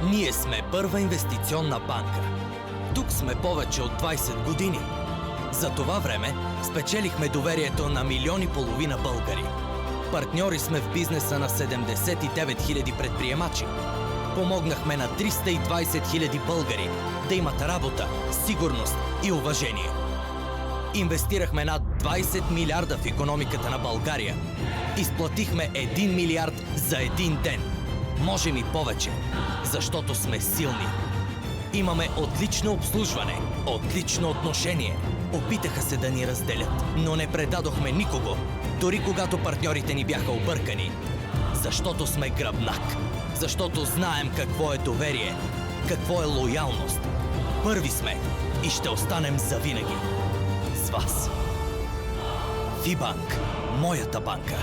Ние сме първа инвестиционна банка. Тук сме повече от 20 години. За това време спечелихме доверието на 1,5 милиона българи. Партньори сме в бизнеса на 79 000 предприемачи. Помогнахме на 320 000 българи да имат работа, сигурност и уважение. Инвестирахме над 20 милиарда в икономиката на България. Изплатихме 1 милиард за един ден. Можем и повече, защото сме силни. Имаме отлично обслужване, отлично отношение. Опитаха се да ни разделят, но не предадохме никого, дори когато партньорите ни бяха объркани. Защото сме гръбнак, защото знаем какво е доверие, какво е лоялност. Първи сме и ще останем завинаги с вас. Фибанк, моята банка.